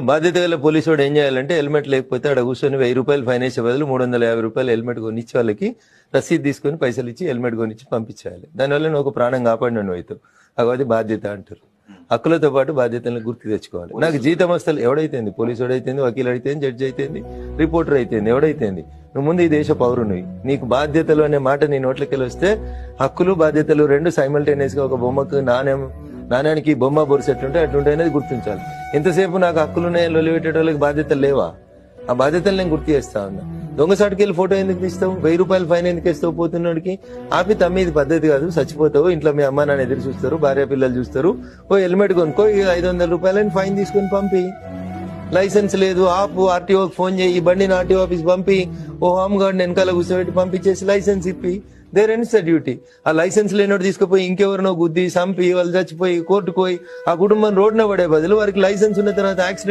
బాధ్యత గల పోలీసు వాడు ఏం చేయాలంటే హెల్మెట్ లేకపోతే అక్కడ కూర్చొని 1000 రూపాయలు ఫైన్ వేసే బదులు 350 రూపాయలు హెల్మెట్ కొనిచ్చి వాళ్ళకి రసీదు తీసుకొని పైసలు ఇచ్చి హెల్మెట్ కొనిచ్చి పంపించాలి. దానివల్ల నువ్వు ఒక ప్రాణం కాపాడినట్టు అవుతావు. అది బాధ్యత అంటారు. హక్కులతో పాటు బాధ్యతలను గుర్తు తెచ్చుకోవాలి. నాకు జీతం వస్తలు ఎవడైతేంది, పోలీసు వాడైతేంది, వకీలు అయితేంది, జడ్జి అయితేంది, రిపోర్టర్ అయితేంది, ఎవడైతేంది, నువ్వు ముందు ఈ దేశ పౌరునివి. నీకు బాధ్యతలు అనే మాట నీ నోట్లకెళ్ళి వస్తే హక్కులు బాధ్యతలు రెండు సైమల్టేనియస్ గా ఒక బొమ్మకు నాణ్యానికి బొమ్మ బొరిసెట్లుంటే అట్లుంటే అనేది గుర్తించాలి. ఎంతసేపు నాకు హక్కులున్నాయని లొలిపెట్టేటోళ్ళకి బాధ్యతలు లేవా? ఆ బాధ్యతలు నేను గుర్తు చేస్తా ఉన్నా. దొంగసాటుకెళ్ళి ఫోటో ఎందుకు తీస్తావు? 1000 రూపాయలు ఫైన్ ఎందుకు వేస్తావు? పోతున్నోడికి ఆపి తమ్మి ఇది పద్ధతి కాదు, చచ్చిపోతావు, ఇంట్లో మీ అమ్మ నాన్న ఎదురు చూస్తారు, భార్య పిల్లలు చూస్తారు, హెల్మెట్ కొనుక్కో, 500 రూపాయలని ఫైన్ తీసుకుని పంపి. లైసెన్స్ లేదు ఆపు, ఆర్టీఓకి ఫోన్ చేయి, బండిని ఆర్టీఓ ఆఫీస్ పంపి, హోమ్ గార్డ్ వెనకాల కూర్చోబెట్టి పంపించేసి లైసెన్స్ ఇప్పి. There ends the duty. ఆ లైసెన్స్ లేనోడు తీసుకుపోయి ఇంకెవరినో గుద్ది చంపి వాళ్ళు చచ్చిపోయి కోర్టుకు పోయి ఆ కుటుంబం రోడ్డున పడే బదులు వారికి లైసెన్స్ ఉన్న తర్వాత యాక్సిడెంట్